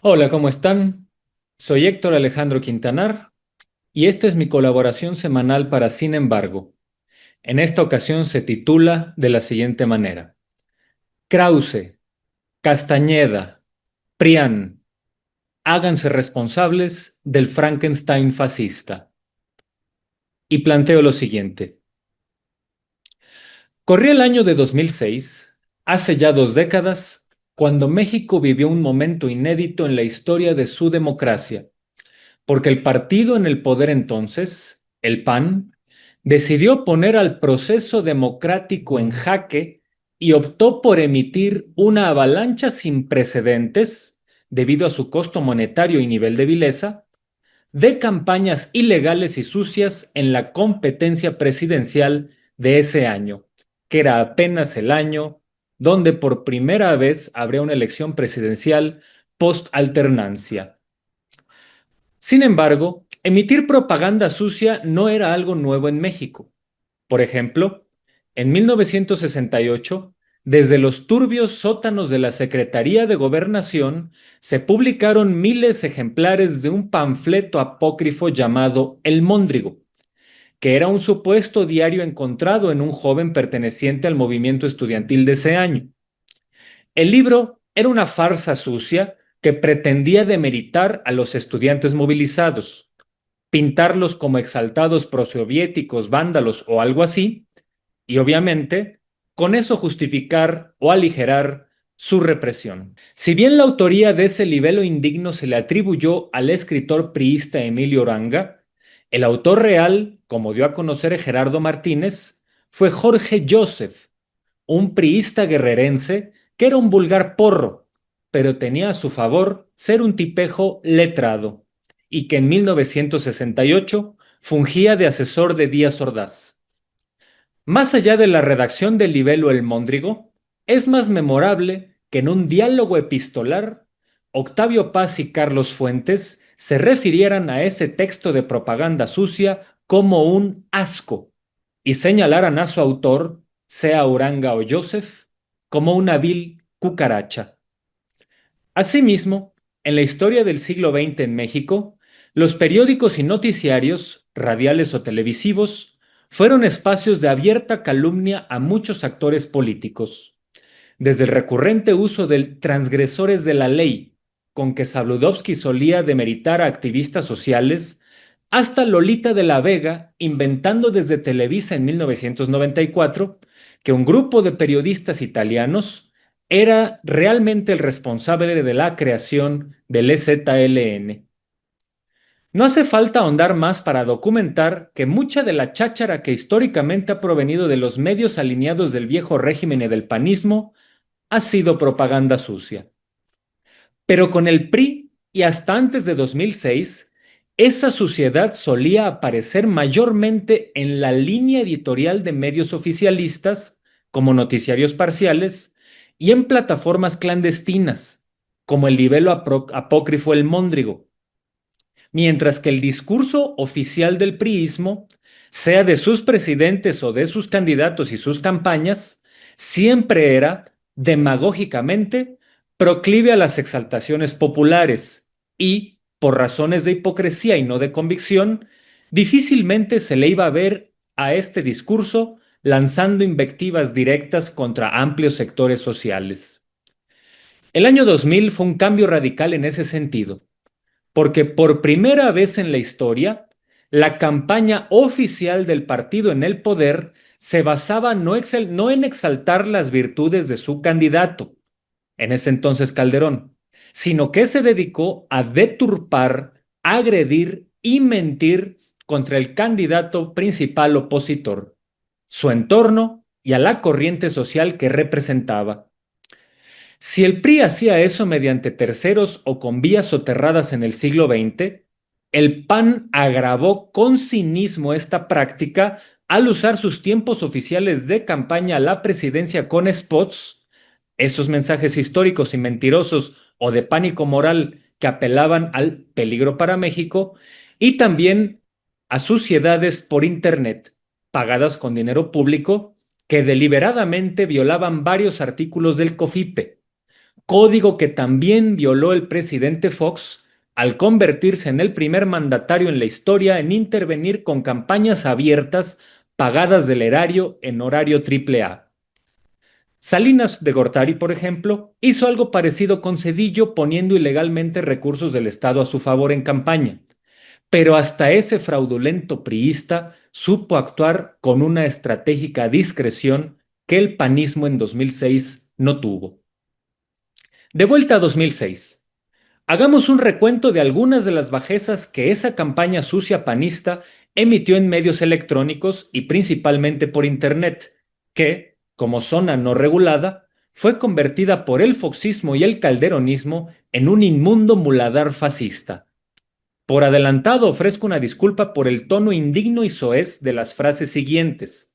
Hola, ¿cómo están? Soy Héctor Alejandro Quintanar y esta es mi colaboración semanal para Sin embargo. En esta ocasión se titula de la siguiente manera: Krause, Castañeda, Prián, háganse responsables del Frankenstein fascista. Y planteo lo siguiente. Corría el año de 2006, hace ya 2 décadas, cuando México vivió un momento inédito en la historia de su democracia, porque el partido en el poder entonces, el PAN, decidió poner al proceso democrático en jaque y optó por emitir una avalancha sin precedentes, debido a su costo monetario y nivel de vileza, de campañas ilegales y sucias en la competencia presidencial de ese año, que era apenas el año donde por primera vez habría una elección presidencial post-alternancia. Sin embargo, emitir propaganda sucia no era algo nuevo en México. Por ejemplo, en 1968, desde los turbios sótanos de la Secretaría de Gobernación, se publicaron miles de ejemplares de un panfleto apócrifo llamado El Móndrigo, que era un supuesto diario encontrado en un joven perteneciente al movimiento estudiantil de ese año. El libro era una farsa sucia que pretendía demeritar a los estudiantes movilizados, pintarlos como exaltados prosoviéticos, vándalos o algo así, y obviamente con eso justificar o aligerar su represión. Si bien la autoría de ese libelo indigno se le atribuyó al escritor priista Emilio Oranga, el autor real, como dio a conocer Gerardo Martínez, fue Jorge Joseph, un priista guerrerense que era un vulgar porro, pero tenía a su favor ser un tipejo letrado, y que en 1968 fungía de asesor de Díaz Ordaz. Más allá de la redacción del libelo El Móndrigo, es más memorable que en un diálogo epistolar, Octavio Paz y Carlos Fuentes se refirieran a ese texto de propaganda sucia como un asco y señalaran a su autor, sea Uranga o Joseph, como una vil cucaracha. Asimismo, en la historia del siglo XX en México, los periódicos y noticiarios, radiales o televisivos, fueron espacios de abierta calumnia a muchos actores políticos, desde el recurrente uso del transgresores de la ley, con que Sabludovsky solía demeritar a activistas sociales, hasta Lolita de la Vega inventando desde Televisa en 1994 que un grupo de periodistas italianos era realmente el responsable de la creación del EZLN. No hace falta ahondar más para documentar que mucha de la cháchara que históricamente ha provenido de los medios alineados del viejo régimen y del panismo ha sido propaganda sucia. Pero con el PRI y hasta antes de 2006, esa suciedad solía aparecer mayormente en la línea editorial de medios oficialistas, como noticiarios parciales, y en plataformas clandestinas, como el libelo apócrifo El Móndrigo, mientras que el discurso oficial del priismo, sea de sus presidentes o de sus candidatos y sus campañas, siempre era, demagógicamente, proclive a las exaltaciones populares y, por razones de hipocresía y no de convicción, difícilmente se le iba a ver a este discurso lanzando invectivas directas contra amplios sectores sociales. El año 2000 fue un cambio radical en ese sentido, porque por primera vez en la historia, la campaña oficial del partido en el poder se basaba no en exaltar las virtudes de su candidato, en ese entonces Calderón, sino que se dedicó a deturpar, agredir y mentir contra el candidato principal opositor, su entorno y a la corriente social que representaba. Si el PRI hacía eso mediante terceros o con vías soterradas en el siglo XX, el PAN agravó con cinismo esta práctica al usar sus tiempos oficiales de campaña a la presidencia con spots, esos mensajes históricos y mentirosos o de pánico moral que apelaban al peligro para México, y también a suciedades por Internet, pagadas con dinero público, que deliberadamente violaban varios artículos del COFIPE, código que también violó el presidente Fox al convertirse en el primer mandatario en la historia en intervenir con campañas abiertas pagadas del erario en horario AAA. Salinas de Gortari, por ejemplo, hizo algo parecido con Zedillo poniendo ilegalmente recursos del Estado a su favor en campaña, pero hasta ese fraudulento priista supo actuar con una estratégica discreción que el panismo en 2006 no tuvo. De vuelta a 2006. Hagamos un recuento de algunas de las bajezas que esa campaña sucia panista emitió en medios electrónicos y principalmente por Internet, que, como zona no regulada, fue convertida por el foxismo y el calderonismo en un inmundo muladar fascista. Por adelantado ofrezco una disculpa por el tono indigno y soez de las frases siguientes,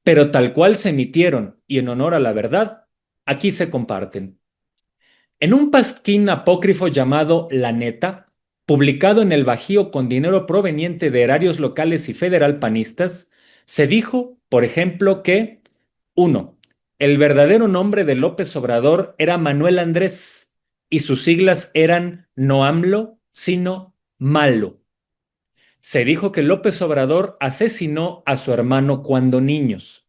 pero tal cual se emitieron y en honor a la verdad, aquí se comparten. En un pasquín apócrifo llamado La Neta, publicado en el Bajío con dinero proveniente de erarios locales y federal panistas, se dijo, por ejemplo, que 1. El verdadero nombre de López Obrador era Manuel Andrés y sus siglas eran no AMLO, sino Malo. Se dijo que López Obrador asesinó a su hermano cuando niños.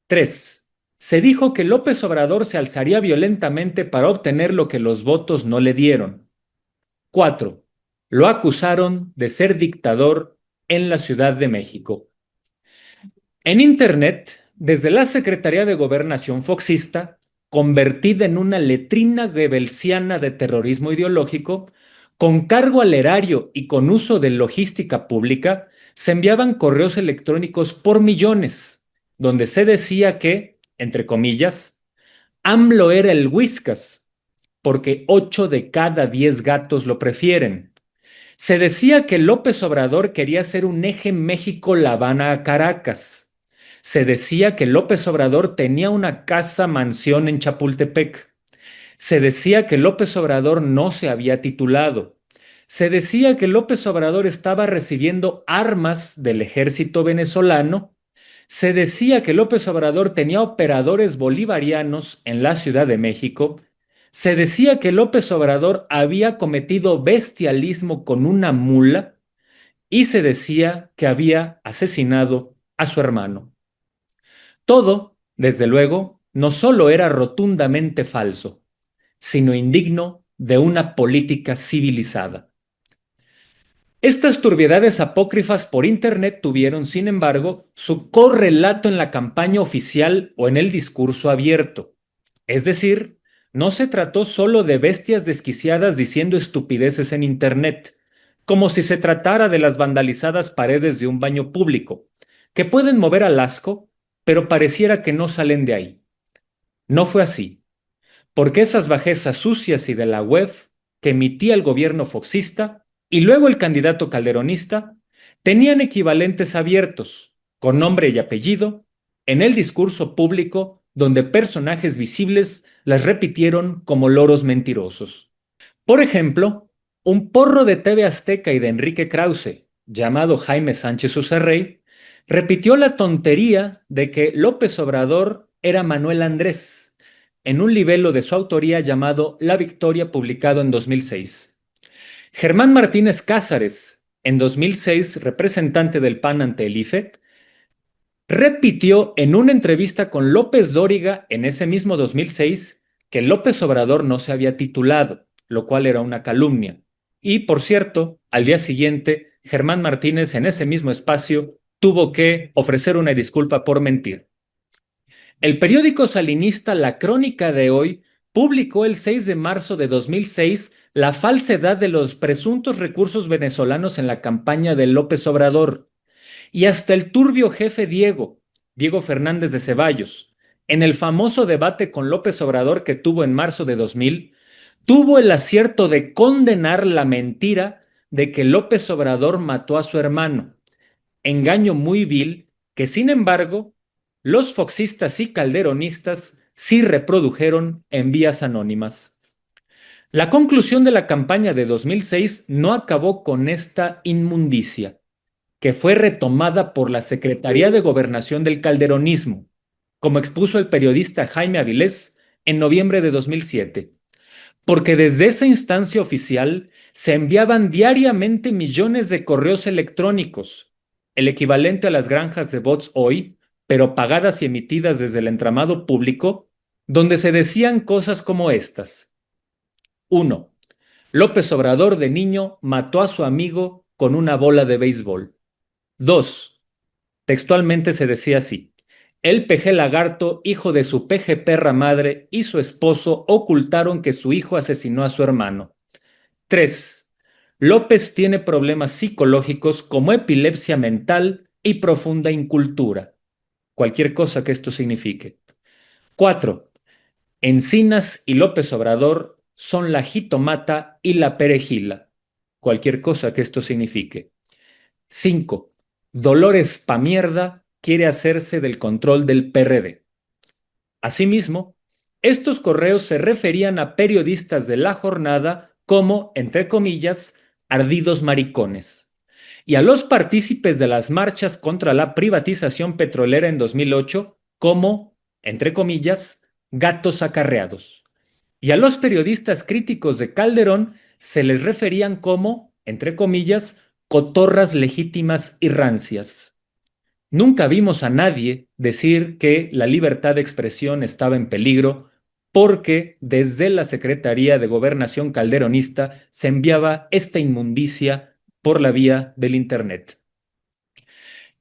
3. Se dijo que López Obrador se alzaría violentamente para obtener lo que los votos no le dieron. 4. Lo acusaron de ser dictador en la Ciudad de México. En Internet, desde la Secretaría de Gobernación foxista, convertida en una letrina goebbelsiana de terrorismo ideológico, con cargo al erario y con uso de logística pública, se enviaban correos electrónicos por millones, donde se decía que, entre comillas, AMLO era el Whiskas, porque 8 de cada 10 gatos lo prefieren. Se decía que López Obrador quería ser un eje México-La Habana-Caracas. Se decía que López Obrador tenía una casa mansión en Chapultepec. Se decía que López Obrador no se había titulado. Se decía que López Obrador estaba recibiendo armas del ejército venezolano. Se decía que López Obrador tenía operadores bolivarianos en la Ciudad de México. Se decía que López Obrador había cometido bestialismo con una mula y se decía que había asesinado a su hermano. Todo, desde luego, no solo era rotundamente falso, sino indigno de una política civilizada. Estas turbiedades apócrifas por Internet tuvieron, sin embargo, su correlato en la campaña oficial o en el discurso abierto. Es decir, no se trató solo de bestias desquiciadas diciendo estupideces en Internet, como si se tratara de las vandalizadas paredes de un baño público, que pueden mover al asco, pero pareciera que no salen de ahí. No fue así, porque esas bajezas sucias y de la web que emitía el gobierno foxista y luego el candidato calderonista tenían equivalentes abiertos, con nombre y apellido, en el discurso público donde personajes visibles las repitieron como loros mentirosos. Por ejemplo, un porro de TV Azteca y de Enrique Krause, llamado Jaime Sánchez Ucerrey, repitió la tontería de que López Obrador era Manuel Andrés, en un libelo de su autoría llamado La Victoria, publicado en 2006. Germán Martínez Cázares, en 2006 representante del PAN ante el IFE, repitió en una entrevista con López Dóriga en ese mismo 2006 que López Obrador no se había titulado, lo cual era una calumnia. Y, por cierto, al día siguiente, Germán Martínez en ese mismo espacio tuvo que ofrecer una disculpa por mentir. El periódico salinista La Crónica de Hoy publicó el 6 de marzo de 2006 la falsedad de los presuntos recursos venezolanos en la campaña de López Obrador. Y hasta el turbio jefe Diego Fernández de Ceballos, en el famoso debate con López Obrador que tuvo en marzo de 2000, tuvo el acierto de condenar la mentira de que López Obrador mató a su hermano, engaño muy vil que, sin embargo, los foxistas y calderonistas sí reprodujeron en vías anónimas. La conclusión de la campaña de 2006 no acabó con esta inmundicia, que fue retomada por la Secretaría de Gobernación del Calderonismo, como expuso el periodista Jaime Avilés en noviembre de 2007. porque desde esa instancia oficial se enviaban diariamente millones de correos electrónicos, el equivalente a las granjas de bots hoy, pero pagadas y emitidas desde el entramado público, donde se decían cosas como estas. 1. López Obrador de niño mató a su amigo con una bola de béisbol. 2. Textualmente se decía así. El peje lagarto, hijo de su peje perra madre, y su esposo ocultaron que su hijo asesinó a su hermano. 3. López tiene problemas psicológicos como epilepsia mental y profunda incultura. Cualquier cosa que esto signifique. 4. Encinas y López Obrador son la jitomata y la perejila. Cualquier cosa que esto signifique. 5. Dolores pa' mierda quiere hacerse del control del PRD. Asimismo, estos correos se referían a periodistas de La Jornada como, entre comillas, ardidos maricones, y a los partícipes de las marchas contra la privatización petrolera en 2008 como, entre comillas, gatos acarreados. Y a los periodistas críticos de Calderón se les referían como, entre comillas, cotorras legítimas y rancias. Nunca vimos a nadie decir que la libertad de expresión estaba en peligro porque desde la Secretaría de Gobernación calderonista se enviaba esta inmundicia por la vía del Internet.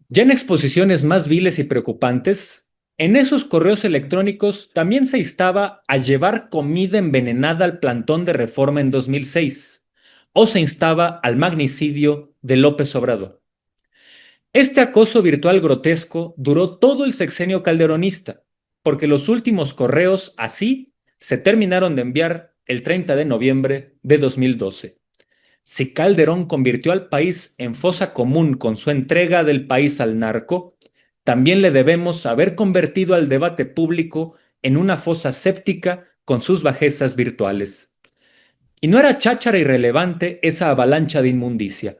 Ya en exposiciones más viles y preocupantes, en esos correos electrónicos también se instaba a llevar comida envenenada al plantón de Reforma en 2006, o se instaba al magnicidio de López Obrador. Este acoso virtual grotesco duró todo el sexenio calderonista, porque los últimos correos así se terminaron de enviar el 30 de noviembre de 2012. Si Calderón convirtió al país en fosa común con su entrega del país al narco, también le debemos haber convertido al debate público en una fosa séptica con sus bajezas virtuales. Y no era cháchara irrelevante esa avalancha de inmundicia.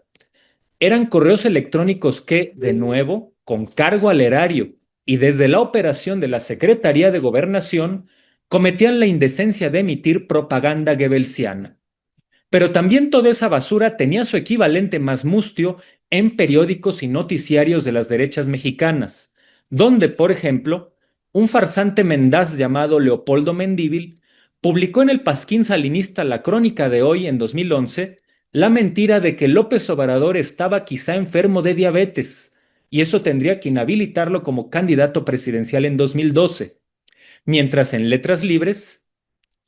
Eran correos electrónicos que, de nuevo, con cargo al erario y desde la operación de la Secretaría de Gobernación, cometían la indecencia de emitir propaganda goebbelsiana. Pero también toda esa basura tenía su equivalente más mustio en periódicos y noticiarios de las derechas mexicanas, donde, por ejemplo, un farsante mendaz llamado Leopoldo Mendívil publicó en el Pasquín Salinista La Crónica de Hoy en 2011 la mentira de que López Obrador estaba quizá enfermo de diabetes, y eso tendría que inhabilitarlo como candidato presidencial en 2012, mientras en Letras Libres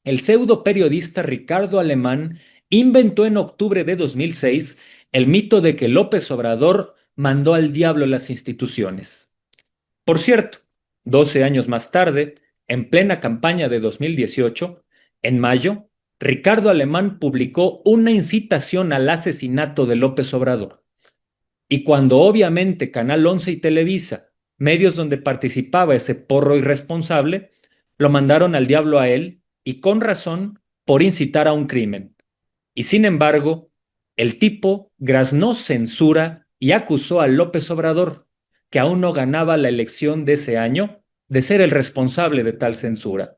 el pseudo periodista Ricardo Alemán inventó en octubre de 2006 el mito de que López Obrador mandó al diablo las instituciones. Por cierto, 12 años más tarde, en plena campaña de 2018, en mayo, Ricardo Alemán publicó una incitación al asesinato de López Obrador. Y cuando obviamente Canal 11 y Televisa, medios donde participaba ese porro irresponsable, lo mandaron al diablo a él, y con razón, por incitar a un crimen. Y sin embargo, el tipo graznó censura y acusó a López Obrador, que aún no ganaba la elección de ese año, de ser el responsable de tal censura.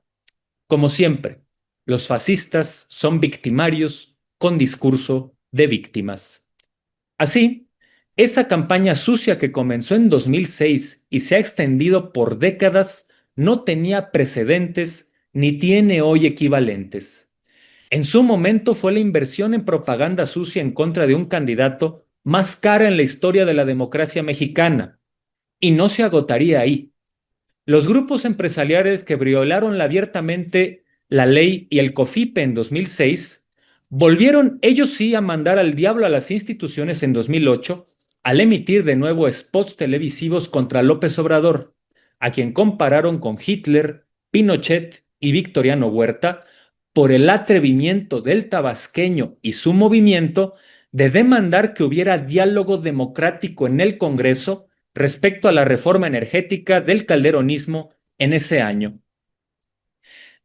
Como siempre, los fascistas son victimarios con discurso de víctimas. Así, esa campaña sucia que comenzó en 2006 y se ha extendido por décadas no tenía precedentes ni tiene hoy equivalentes. En su momento fue la inversión en propaganda sucia en contra de un candidato más cara en la historia de la democracia mexicana, y no se agotaría ahí. Los grupos empresariales que violaron abiertamente la ley y el COFIPE en 2006 volvieron ellos sí a mandar al diablo a las instituciones en 2008 al emitir de nuevo spots televisivos contra López Obrador, a quien compararon con Hitler, Pinochet y Victoriano Huerta por el atrevimiento del tabasqueño y su movimiento de demandar que hubiera diálogo democrático en el Congreso respecto a la reforma energética del calderonismo en ese año.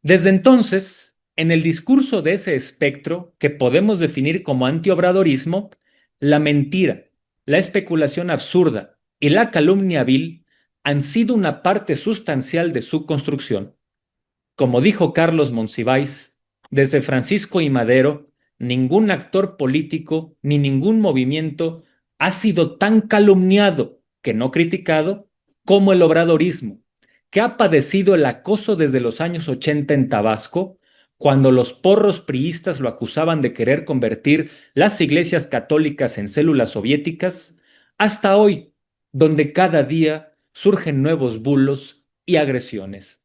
Desde entonces, en el discurso de ese espectro que podemos definir como antiobradorismo, la mentira, la especulación absurda y la calumnia vil han sido una parte sustancial de su construcción. Como dijo Carlos Monsiváis, Desde Francisco y Madero, ningún actor político ni ningún movimiento ha sido tan calumniado, que no criticado, como el obradorismo, que ha padecido el acoso desde los años 80 en Tabasco, cuando los porros priistas lo acusaban de querer convertir las iglesias católicas en células soviéticas, hasta hoy, donde cada día surgen nuevos bulos y agresiones.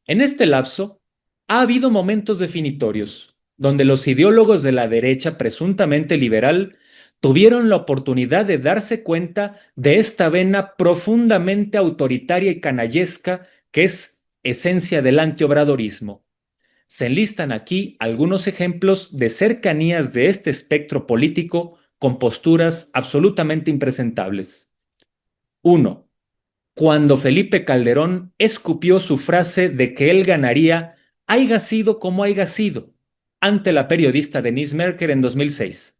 En este lapso, ha habido momentos definitorios, donde los ideólogos de la derecha presuntamente liberal tuvieron la oportunidad de darse cuenta de esta vena profundamente autoritaria y canallesca que es esencia del antiobradorismo. Se enlistan aquí algunos ejemplos de cercanías de este espectro político con posturas absolutamente impresentables. 1. Cuando Felipe Calderón escupió su frase de que él ganaría haiga sido como haiga sido ante la periodista Denise Merker en 2006,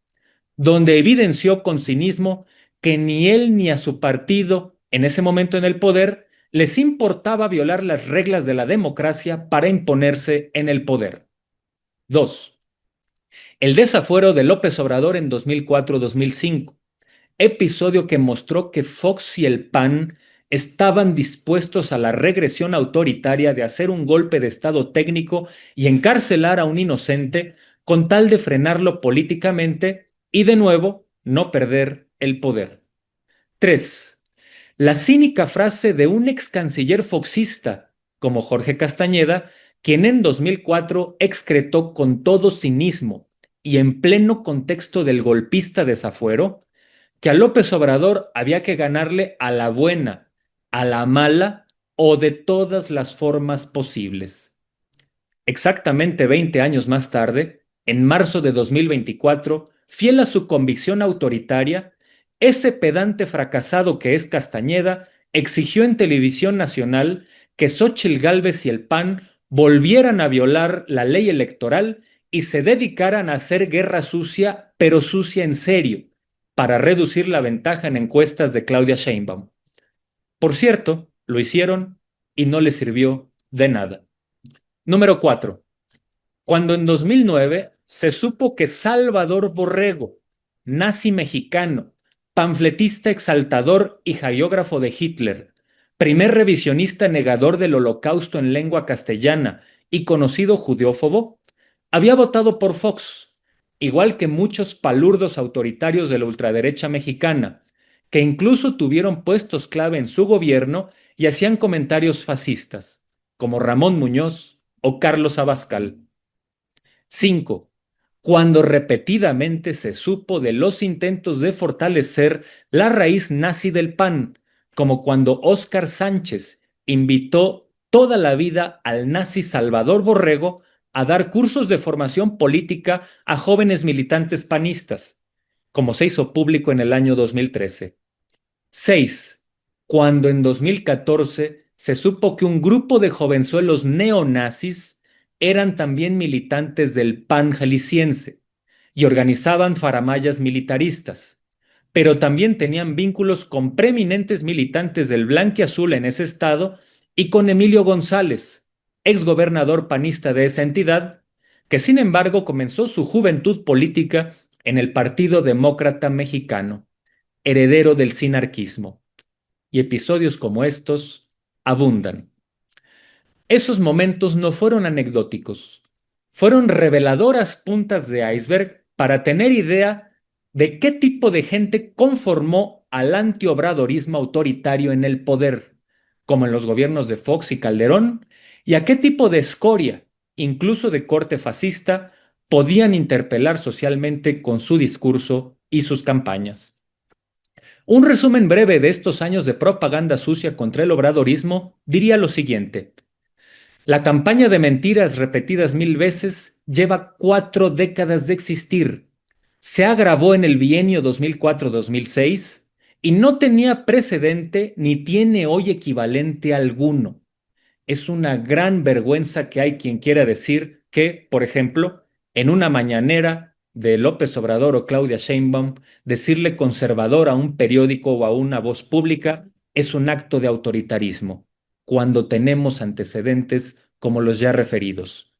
donde evidenció con cinismo que ni él ni a su partido, en ese momento en el poder, les importaba violar las reglas de la democracia para imponerse en el poder. 2. El desafuero de López Obrador en 2004-2005, episodio que mostró que Fox y el PAN estaban dispuestos a la regresión autoritaria de hacer un golpe de estado técnico y encarcelar a un inocente con tal de frenarlo políticamente y de nuevo no perder el poder. 3. La cínica frase de un ex canciller foxista como Jorge Castañeda, quien en 2004 excretó con todo cinismo y en pleno contexto del golpista desafuero que a López Obrador había que ganarle a la buena, a la mala o de todas las formas posibles. Exactamente 20 años más tarde, en marzo de 2024, fiel a su convicción autoritaria, ese pedante fracasado que es Castañeda exigió en televisión nacional que Xóchitl Gálvez y el PAN volvieran a violar la ley electoral y se dedicaran a hacer guerra sucia, pero sucia en serio, para reducir la ventaja en encuestas de Claudia Sheinbaum. Por cierto, lo hicieron y no les sirvió de nada. Número 4. Cuando en 2009 se supo que Salvador Borrego, nazi mexicano, panfletista exaltador y hagiógrafo de Hitler, primer revisionista negador del Holocausto en lengua castellana y conocido judeófobo, había votado por Fox, igual que muchos palurdos autoritarios de la ultraderecha mexicana, que incluso tuvieron puestos clave en su gobierno y hacían comentarios fascistas, como Ramón Muñoz o Carlos Abascal. 5. Cuando repetidamente se supo de los intentos de fortalecer la raíz nazi del PAN, como cuando Óscar Sánchez invitó toda la vida al nazi Salvador Borrego a dar cursos de formación política a jóvenes militantes panistas, como se hizo público en el año 2013. 6. Cuando en 2014 se supo que un grupo de jovenzuelos neonazis eran también militantes del PAN jalisciense y organizaban faramayas militaristas, pero también tenían vínculos con preeminentes militantes del Blanquiazul en ese estado y con Emilio González, exgobernador panista de esa entidad, que sin embargo comenzó su juventud política en el Partido Demócrata Mexicano, heredero del sinarquismo. Y episodios como estos abundan. Esos momentos no fueron anecdóticos, fueron reveladoras puntas de iceberg para tener idea de qué tipo de gente conformó al antiobradorismo autoritario en el poder, como en los gobiernos de Fox y Calderón, y a qué tipo de escoria, incluso de corte fascista, podían interpelar socialmente con su discurso y sus campañas. Un resumen breve de estos años de propaganda sucia contra el obradorismo diría lo siguiente. La campaña de mentiras repetidas 1000 veces lleva 4 décadas de existir. Se agravó en el bienio 2004-2006 y no tenía precedente ni tiene hoy equivalente alguno. Es una gran vergüenza que hay quien quiera decir que, por ejemplo, en una mañanera de López Obrador o Claudia Sheinbaum, decirle conservador a un periódico o a una voz pública es un acto de autoritarismo, cuando tenemos antecedentes como los ya referidos.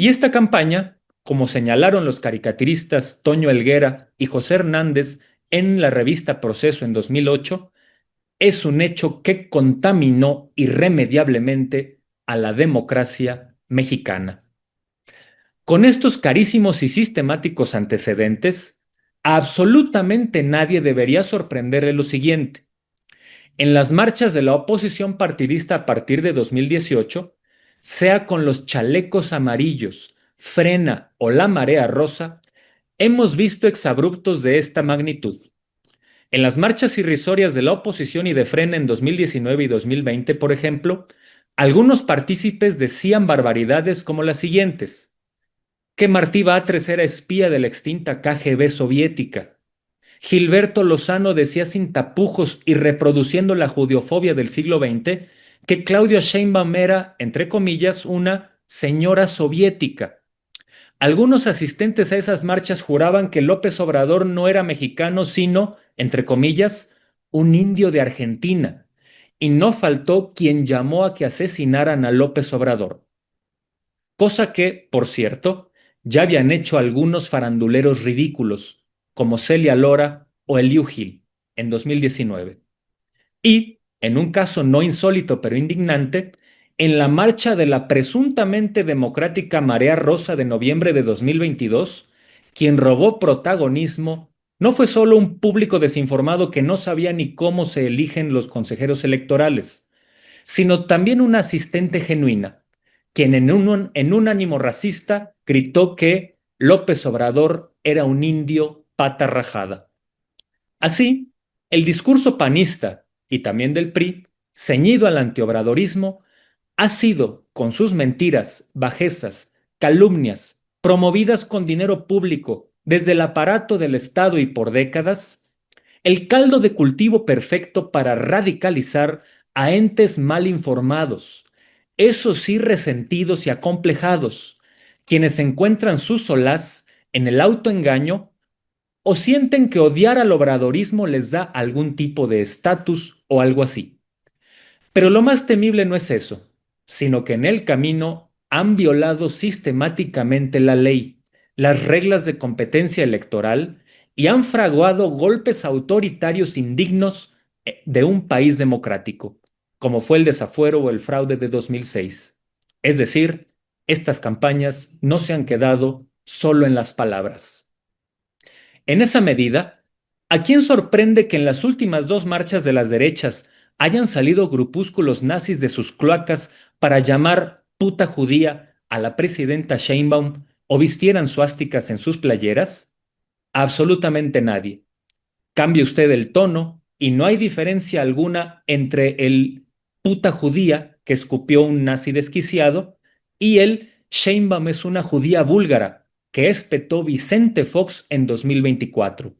Y esta campaña, como señalaron los caricaturistas Toño Helguera y José Hernández en la revista Proceso en 2008, es un hecho que contaminó irremediablemente a la democracia mexicana. Con estos carísimos y sistemáticos antecedentes, a absolutamente nadie debería sorprenderle lo siguiente. En las marchas de la oposición partidista a partir de 2018, sea con los chalecos amarillos, Frena o la Marea Rosa, hemos visto exabruptos de esta magnitud. En las marchas irrisorias de la oposición y de Frena en 2019 y 2020, por ejemplo, algunos partícipes decían barbaridades como las siguientes: que Martí Batres era espía de la extinta KGB soviética. Gilberto Lozano decía sin tapujos y reproduciendo la judiofobia del siglo XX que Claudia Sheinbaum era, entre comillas, una señora soviética. Algunos asistentes a esas marchas juraban que López Obrador no era mexicano, sino, entre comillas, un indio de Argentina. Y no faltó quien llamó a que asesinaran a López Obrador. Cosa que, por cierto, ya habían hecho algunos faranduleros ridículos, como Celia Lora o Eliu Gil, en 2019. Y, en un caso no insólito pero indignante, en la marcha de la presuntamente democrática Marea Rosa de noviembre de 2022, quien robó protagonismo no fue solo un público desinformado que no sabía ni cómo se eligen los consejeros electorales, sino también una asistente genuina, quien en un ánimo racista gritó que López Obrador era un indio pata rajada. Así, el discurso panista y también del PRI, ceñido al antiobradorismo, ha sido, con sus mentiras, bajezas, calumnias, promovidas con dinero público desde el aparato del Estado y por décadas, el caldo de cultivo perfecto para radicalizar a entes mal informados, esos sí resentidos y acomplejados, quienes encuentran su solaz en el autoengaño o sienten que odiar al obradorismo les da algún tipo de estatus o algo así. Pero lo más temible no es eso, sino que en el camino han violado sistemáticamente la ley, las reglas de competencia electoral y han fraguado golpes autoritarios indignos de un país democrático, como fue el desafuero o el fraude de 2006. Es decir, estas campañas no se han quedado solo en las palabras. En esa medida, ¿a quién sorprende que en las últimas dos marchas de las derechas hayan salido grupúsculos nazis de sus cloacas para llamar puta judía a la presidenta Sheinbaum o vistieran suásticas en sus playeras? Absolutamente nadie. Cambie usted el tono y no hay diferencia alguna entre el puta judía que escupió un nazi desquiciado y el Sheinbaum es una judía búlgara que espetó Vicente Fox en 2024,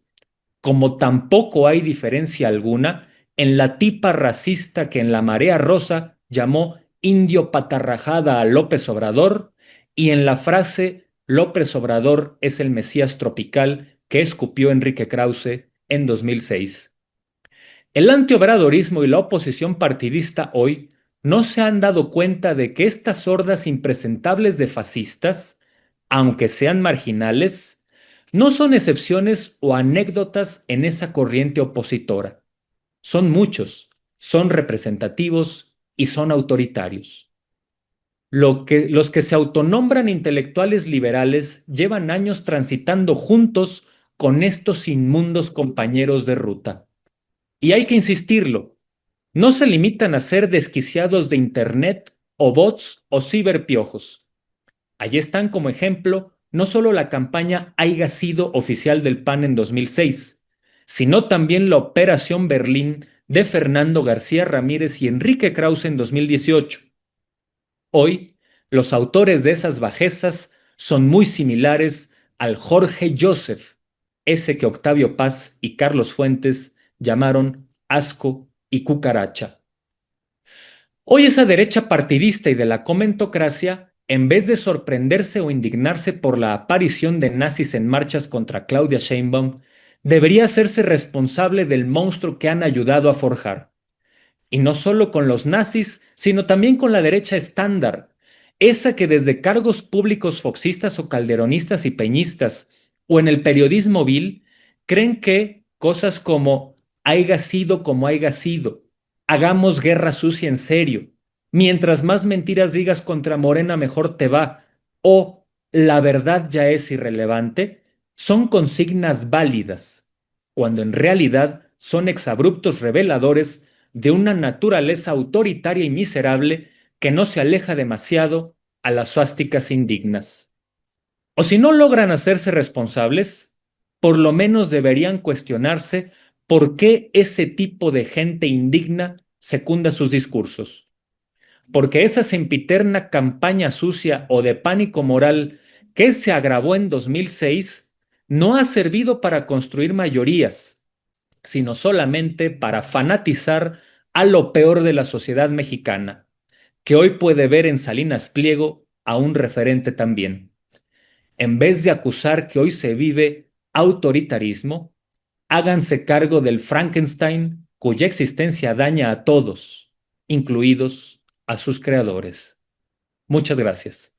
como tampoco hay diferencia alguna en la tipa racista que en la Marea Rosa llamó indio patarrajada a López Obrador y en la frase López Obrador es el Mesías tropical que escupió Enrique Krause en 2006. El antiobradorismo y la oposición partidista hoy no se han dado cuenta de que estas hordas impresentables de fascistas, aunque sean marginales, no son excepciones o anécdotas en esa corriente opositora. Son muchos, son representativos y son autoritarios. Los que se autonombran intelectuales liberales llevan años transitando juntos con estos inmundos compañeros de ruta. Y hay que insistirlo, no se limitan a ser desquiciados de Internet o bots o ciberpiojos. Allí están como ejemplo no solo la campaña Haiga sido oficial del PAN en 2006, sino también la Operación Berlín de Fernando García Ramírez y Enrique Krause en 2018. Hoy, los autores de esas bajezas son muy similares al Jorge Joseph, ese que Octavio Paz y Carlos Fuentes llamaron asco y cucaracha. Hoy esa derecha partidista y de la comentocracia, en vez de sorprenderse o indignarse por la aparición de nazis en marchas contra Claudia Sheinbaum, debería hacerse responsable del monstruo que han ayudado a forjar. Y no solo con los nazis, sino también con la derecha estándar, esa que desde cargos públicos foxistas o calderonistas y peñistas o en el periodismo vil creen que cosas como haiga sido como haiga sido, hagamos guerra sucia en serio, mientras más mentiras digas contra Morena mejor te va, o la verdad ya es irrelevante, son consignas válidas, cuando en realidad son exabruptos reveladores de una naturaleza autoritaria y miserable que no se aleja demasiado a las suásticas indignas. O si no logran hacerse responsables, por lo menos deberían cuestionarse por qué ese tipo de gente indigna secunda sus discursos. Porque esa sempiterna campaña sucia o de pánico moral que se agravó en 2006 no ha servido para construir mayorías, sino solamente para fanatizar a lo peor de la sociedad mexicana, que hoy puede ver en Salinas Pliego a un referente también. En vez de acusar que hoy se vive autoritarismo, háganse cargo del Frankenstein cuya existencia daña a todos, incluidos a sus creadores. Muchas gracias.